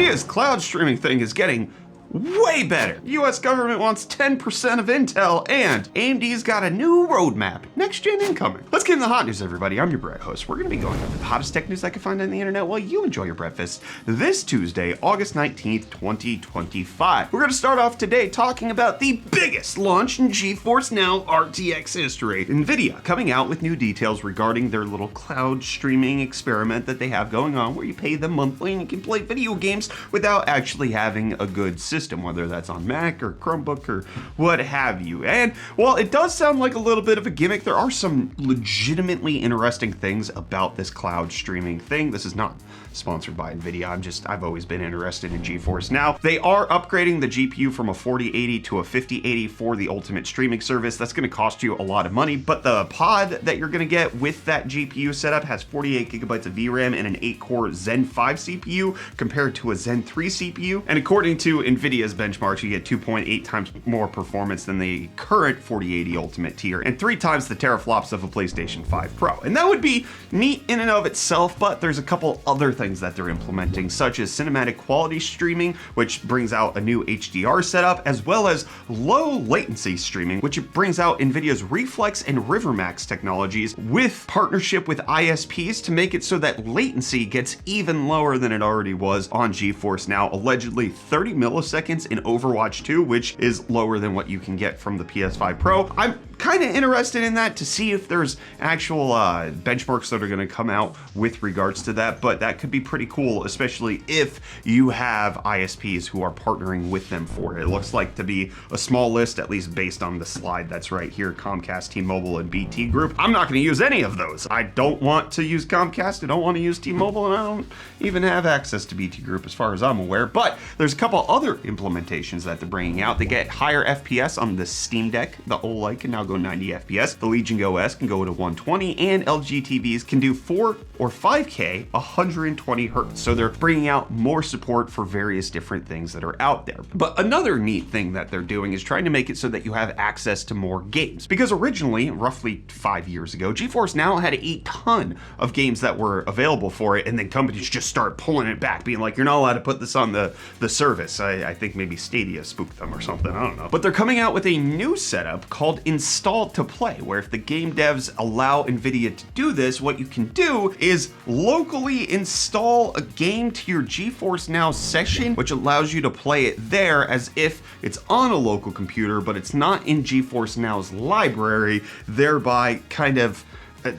NVIDIA's cloud streaming thing is getting way better. US government wants 10% of Intel, and AMD's got a new roadmap. Next gen incoming. Let's get in the hot news, everybody. I'm your bread host. We're gonna be going over the hottest tech news I can find on the internet while you enjoy your breakfast this Tuesday, August 19th, 2025. We're gonna start off today talking about the biggest launch in GeForce Now RTX history. NVIDIA coming out with new details regarding their little cloud streaming experiment that they have going on, where you pay them monthly and you can play video games without actually having a good system, whether that's on Mac or Chromebook or what have you. And while it does sound like a little bit of a gimmick, there are some legitimately interesting things about this cloud streaming thing. This is not sponsored by NVIDIA. I've always been interested in GeForce Now. They are upgrading the GPU from a 4080 to a 5080 for the ultimate streaming service. That's going to cost you a lot of money, but the pod that you're going to get with that GPU setup has 48 gigabytes of VRAM and an 8-core Zen 5 CPU compared to a Zen 3 CPU. And according to NVIDIA's benchmarks, you get 2.8 times more performance than the current 4080 Ultimate tier and 3 times the teraflops of a PlayStation 5 Pro. And that would be neat in and of itself, but there's a couple other things that they're implementing, such as cinematic quality streaming, which brings out a new HDR setup, as well as low latency streaming, which brings out NVIDIA's Reflex and RiverMax technologies with partnership with ISPs to make it so that latency gets even lower than it already was on GeForce Now, allegedly 30 milliseconds in Overwatch 2, which is lower than what you can get from the PS5 Pro. I'm kind of interested in that to see if there's actual benchmarks that are going to come out with regards to that, but that could be pretty cool, especially if you have ISPs who are partnering with them for it. It looks like to be a small list, at least based on the slide that's right here: Comcast, T-Mobile, and BT Group. I'm not going to use any of those. I don't want to use Comcast, I don't want to use T-Mobile, and I don't even have access to BT Group as far as I'm aware, but there's a couple other implementations that they're bringing out. They get higher FPS on the Steam Deck. The OLED can now go 90 FPS, the Legion Go S can go to 120, and LG TVs can do 4 or 5K 120 hertz. So they're bringing out more support for various different things that are out there. But another neat thing that they're doing is trying to make it so that you have access to more games. Because originally, roughly 5 years ago, GeForce Now had a ton of games that were available for it, and then companies just start pulling it back, being like, you're not allowed to put this on the service. I think maybe Stadia spooked them or something, I don't know. But they're coming out with a new setup called Install to Play, where if the game devs allow NVIDIA to do this, what you can do is locally install a game to your GeForce Now session, which allows you to play it there as if it's on a local computer, but it's not in GeForce Now's library, thereby kind of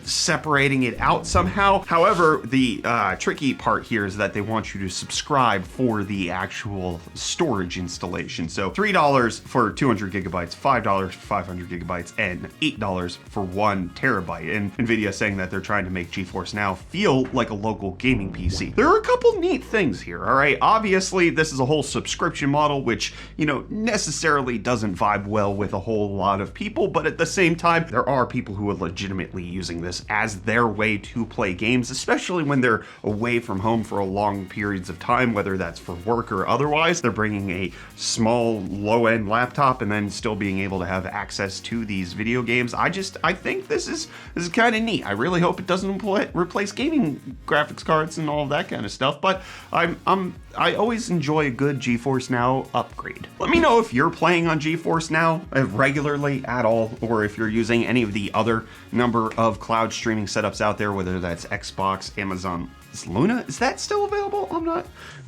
separating it out somehow. However, the tricky part here is that they want you to subscribe for the actual storage installation. So $3 for 200 gigabytes, $5 for 500 gigabytes, and $8 for 1 terabyte. And NVIDIA saying that they're trying to make GeForce Now feel like a local gaming PC. There are a couple neat things here, all right? Obviously, this is a whole subscription model, which, you know, necessarily doesn't vibe well with a whole lot of people, but at the same time, there are people who are legitimately using this as their way to play games, especially when they're away from home for long periods of time, whether that's for work or otherwise. They're bringing a small low-end laptop and then still being able to have access to these video games. I think this is kind of neat. I really hope it doesn't replace gaming graphics cards and all of that kind of stuff, but I always enjoy a good GeForce Now upgrade. Let me know if you're playing on GeForce Now regularly at all, or if you're using any of the other number of cloud streaming setups out there, whether that's Xbox, Amazon. Is Luna, is that still available? I'm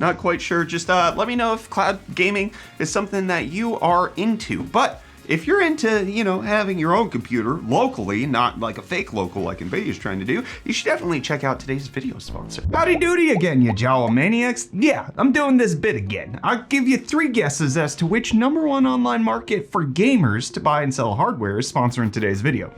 not quite sure. Just let me know if cloud gaming is something that you are into. But if you're into, you know, having your own computer locally, not like a fake local like NVIDIA's trying to do, you should definitely check out today's video sponsor. Howdy doody again, you Jawa maniacs. Yeah, I'm doing this bit again. I'll give you 3 guesses as to which #1 online market for gamers to buy and sell hardware is sponsoring today's video.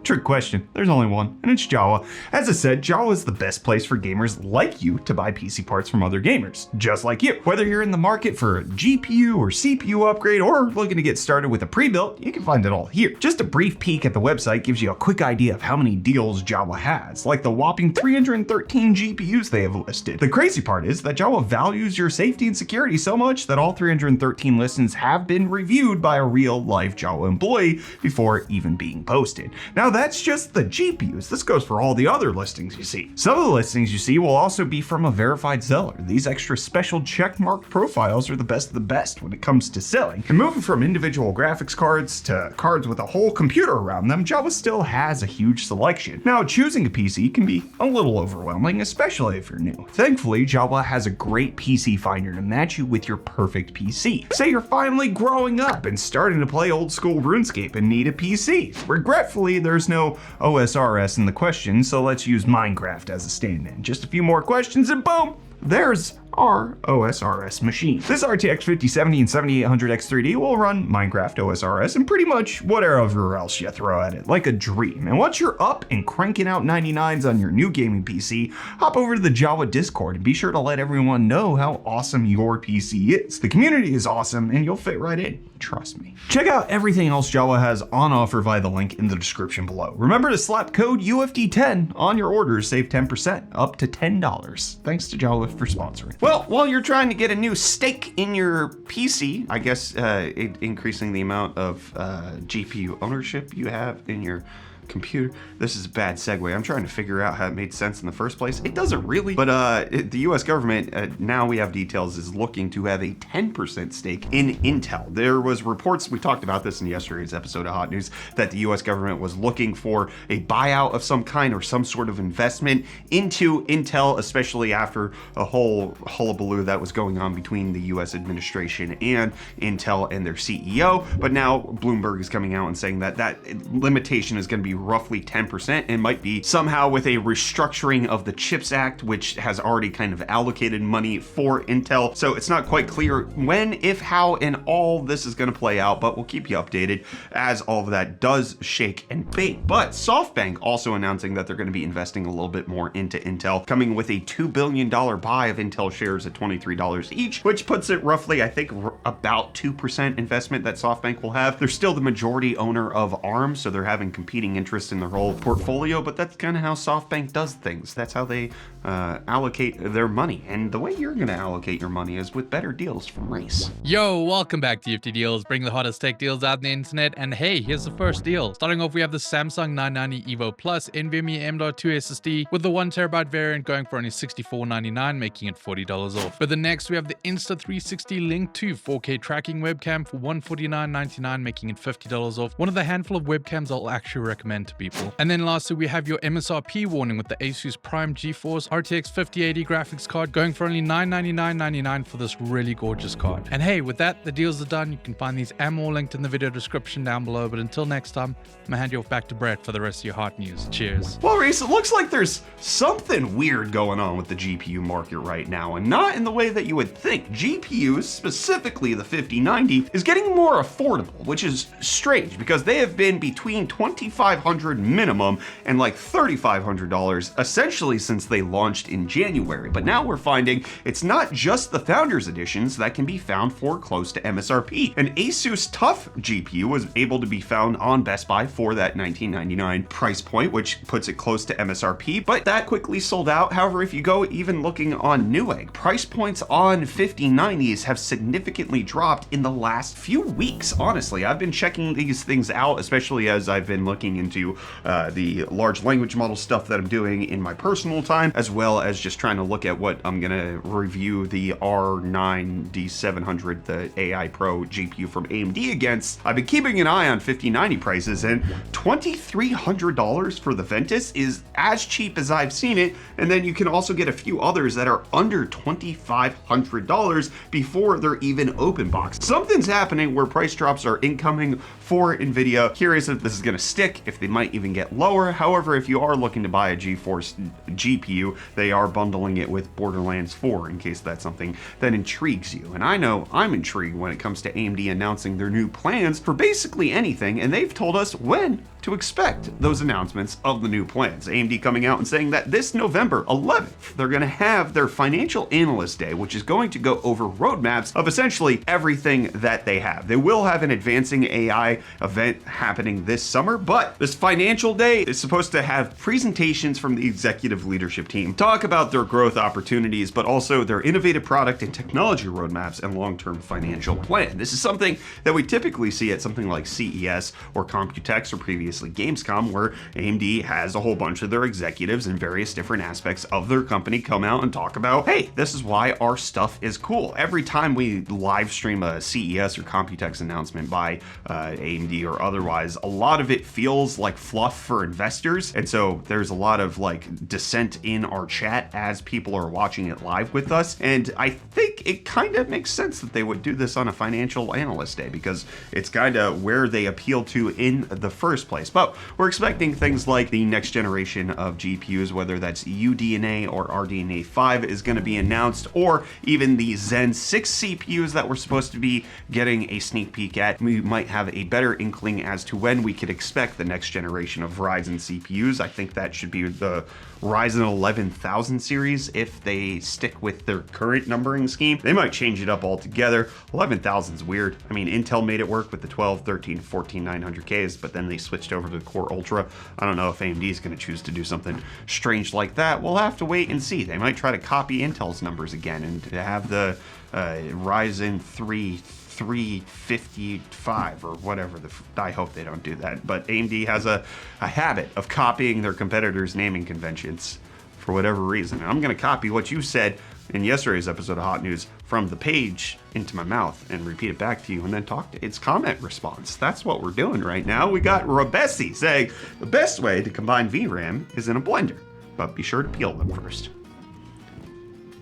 Trick question, there's only one, and it's Jawa. As I said, Jawa is the best place for gamers like you to buy PC parts from other gamers, just like you. Whether you're in the market for a GPU or CPU upgrade, or looking to get started with a pre-built, you can find it all here. Just a brief peek at the website gives you a quick idea of how many deals Jawa has, like the whopping 313 GPUs they have listed. The crazy part is that Jawa values your safety and security so much that all 313 listings have been reviewed by a real life Jawa employee before even being posted. Now, Now that's just the GPUs. This goes for all the other listings you see. Some of the listings you see will also be from a verified seller. These extra special checkmark profiles are the best of the best when it comes to selling. And moving from individual graphics cards to cards with a whole computer around them, Java still has a huge selection. Now, choosing a PC can be a little overwhelming, especially if you're new. Thankfully, Java has a great PC finder to match you with your perfect PC. Say you're finally growing up and starting to play old school RuneScape and need a PC. Regretfully, there's no OSRS in the question, so let's use Minecraft as a stand-in. Just a few more questions and boom, there's our OSRS machine. This RTX 5070 and 7800 X3D will run Minecraft OSRS and pretty much whatever else you throw at it, like a dream. And once you're up and cranking out 99s on your new gaming PC, hop over to the Java Discord and be sure to let everyone know how awesome your PC is. The community is awesome and you'll fit right in, trust me. Check out everything else Java has on offer via the link in the description below. Remember to slap code UFD10 on your orders, save 10%, up to $10. Thanks to Java for sponsoring. Well, while you're trying to get a new stake in your PC, I guess increasing the amount of GPU ownership you have in your computer. This is a bad segue. I'm trying to figure out how it made sense in the first place. It doesn't really, but the US government, now we have details, is looking to have a 10% stake in Intel. There was reports, we talked about this in yesterday's episode of Hot News, that the US government was looking for a buyout of some kind or some sort of investment into Intel, especially after a whole hullabaloo that was going on between the US administration and Intel and their CEO. But now Bloomberg is coming out and saying that that limitation is going to be roughly 10% and might be somehow with a restructuring of the CHIPS Act, which has already kind of allocated money for Intel. So it's not quite clear when, if, how, and all this is going to play out, but we'll keep you updated as all of that does shake and bake. But SoftBank also announcing that they're going to be investing a little bit more into Intel, coming with a $2 billion buy of Intel shares at $23 each, which puts it roughly, I think, about 2% investment that SoftBank will have. They're still the majority owner of ARM, so they're having competing interest in their whole portfolio, but that's kind of how SoftBank does things. That's how they allocate their money. And the way you're going to allocate your money is with better deals from Reece. Yo, welcome back to UFD Deals, bringing the hottest tech deals out on the internet. And hey, here's the first deal. Starting off, we have the Samsung 990 EVO Plus NVMe M.2 SSD with the 1TB variant going for only $64.99, making it $40 off. But the next, we have the Insta360 Link 2 4K tracking webcam for $149.99, making it $50 off. One of the handful of webcams I'll actually recommend to people. And then lastly, we have your MSRP warning with the Asus Prime GeForce RTX 5080 graphics card going for only $999.99 for this really gorgeous card. And hey, with that, the deals are done. You can find these and more linked in the video description down below. But until next time, I'm gonna hand you off back to Brett for the rest of your hot news. Cheers. Well, Reece, it looks like there's something weird going on with the GPU market right now, and not in the way that you would think. GPUs, specifically the 5090, is getting more affordable, which is strange because they have been between $2,500 minimum and like $3,500 essentially since they launched in January. But now we're finding it's not just the Founders Editions that can be found for close to MSRP. An Asus TUF GPU was able to be found on Best Buy for that $1999 price point, which puts it close to MSRP, but that quickly sold out. However, if you go even looking on Newegg, price points on 5090s have significantly dropped in the last few weeks. Honestly, I've been checking these things out, especially as I've been looking into the large language model stuff that I'm doing in my personal time, as well as just trying to look at what I'm gonna review the R9 D700, the AI Pro GPU from AMD against. I've been keeping an eye on 5090 prices, and $2,300 for the Ventus is as cheap as I've seen it, and then you can also get a few others that are under $2,500 before they're even open boxed. Something's happening where price drops are incoming for NVIDIA. Curious if this is gonna stick, if they might even get lower. However, if you are looking to buy a GeForce GPU, they are bundling it with Borderlands 4 in case that's something that intrigues you. And I know I'm intrigued when it comes to AMD announcing their new plans for basically anything, and they've told us when to expect those announcements of the new plans. AMD coming out and saying that this November 11th, they're gonna have their Financial Analyst Day, which is going to go over roadmaps of essentially everything that they have. They will have an Advancing AI event happening this summer, but the This financial day is supposed to have presentations from the executive leadership team, talk about their growth opportunities, but also their innovative product and technology roadmaps and long-term financial plan. This is something that we typically see at something like CES or Computex or previously Gamescom, where AMD has a whole bunch of their executives in various different aspects of their company come out and talk about, hey, this is why our stuff is cool. Every time we live stream a CES or Computex announcement by AMD or otherwise, a lot of it feels like fluff for investors, and so there's a lot of like dissent in our chat as people are watching it live with us, and I think it kind of makes sense that they would do this on a financial analyst day because it's kind of where they appeal to in the first place. But we're expecting things like the next generation of GPUs, whether that's UDNA or RDNA 5 is going to be announced, or even the Zen 6 CPUs that we're supposed to be getting a sneak peek at. We might have a better inkling as to when we could expect the next generation of Ryzen CPUs. I think that should be the Ryzen 11000 series if they stick with their current numbering scheme. They might change it up altogether. 11,000 is weird. I mean, Intel made it work with the 12, 13, 14, 900Ks, but then they switched over to the Core Ultra. I don't know if AMD is going to choose to do something strange like that. We'll have to wait and see. They might try to copy Intel's numbers again and to have the Ryzen 355 or whatever. I hope they don't do that. But AMD has a habit of copying their competitors' naming conventions for whatever reason. And I'm going to copy what you said in yesterday's episode of Hot News from the page into my mouth and repeat it back to you and then talk to its comment response. That's what we're doing right now. We got Robesi saying the best way to combine VRAM is in a blender, but be sure to peel them first.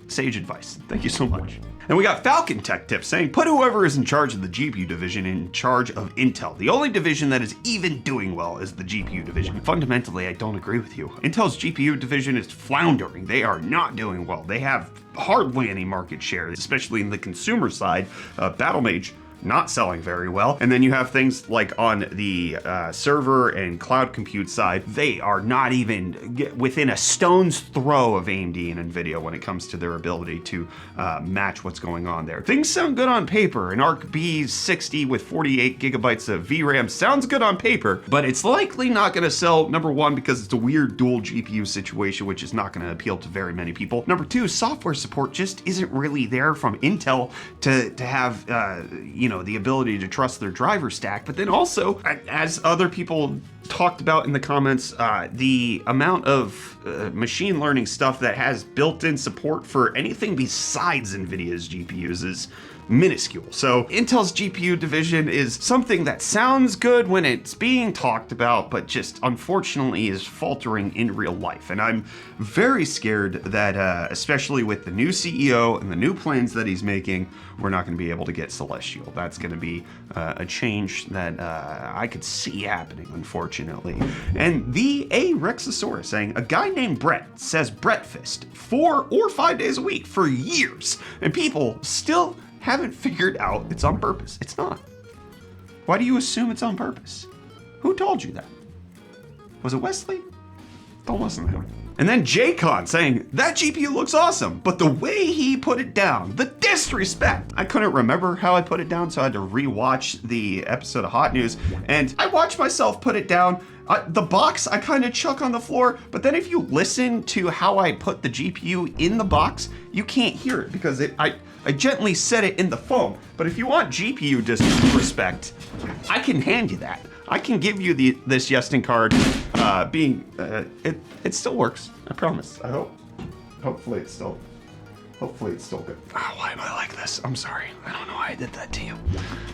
Sage advice. Thank you so much. And we got Falcon Tech Tips saying, put whoever is in charge of the GPU division in charge of Intel. The only division that is even doing well is the GPU division. Fundamentally, I don't agree with you. Intel's GPU division is floundering. They are not doing well. They have hardly any market share, especially in the consumer side. Battlemage not selling very well. And then you have things like on the server and cloud compute side, they are not even within a stone's throw of AMD and NVIDIA when it comes to their ability to match what's going on there. Things sound good on paper. An Arc B60 with 48 gigabytes of VRAM sounds good on paper, but it's likely not gonna sell, number one, because it's a weird dual GPU situation, which is not gonna appeal to very many people. Number two, software support just isn't really there from Intel to have, the ability to trust their driver stack. But then also, as other people talked about in the comments, the amount of machine learning stuff that has built-in support for anything besides NVIDIA's GPUs is minuscule. So Intel's GPU division is something that sounds good when it's being talked about, but just unfortunately is faltering in real life. And I'm very scared that, especially with the new CEO and the new plans that he's making, we're not going to be able to get Celestial. That's going to be a change that I could see happening, unfortunately. And the A Rexosaurus saying, a guy named Brett says breakfast 4 or 5 days a week for years, and people still haven't figured out it's on purpose. It's not. Why do you assume it's on purpose? Who told you that? Was it Wesley? Don't listen to him. And then Jaycon saying, that GPU looks awesome, but the way he put it down, the disrespect. I couldn't remember how I put it down, so I had to rewatch the episode of Hot News, and I watched myself put it down. The box I kind of chuck on the floor, but then if you listen to how I put the GPU in the box, you can't hear it because I gently set it in the foam. But if you want GPU disrespect, I can hand you that. I can give you this Yeston card. It still works. I promise. I hope. Hopefully it's still good. Oh, why am I like this? I'm sorry. I don't know why I did that to you.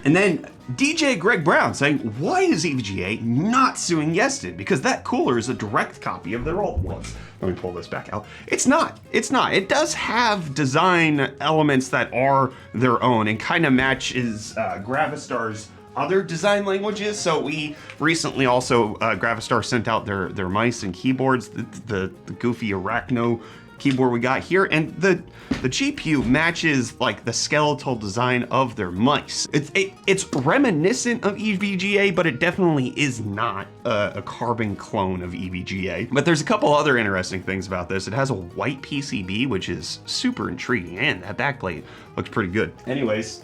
And then DJ Greg Brown saying, why is EVGA not suing Yeston? Because that cooler is a direct copy of their old one. Let me pull this back out. It's not. It does have design elements that are their own and kind of matches Gravistar's other design languages. So we recently also, Gravistar sent out their mice and keyboards, the goofy Arachno keyboard we got here, and the GPU matches like the skeletal design of their mice. It's reminiscent of EVGA, but it definitely is not a carbon clone of EVGA. But there's a couple other interesting things about this. It has a white PCB, which is super intriguing, and that backplate looks pretty good. Anyways,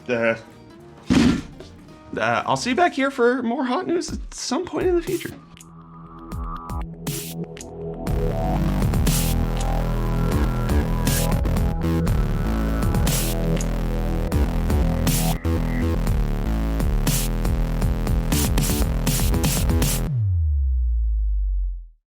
I'll see you back here for more hot news at some point in the future.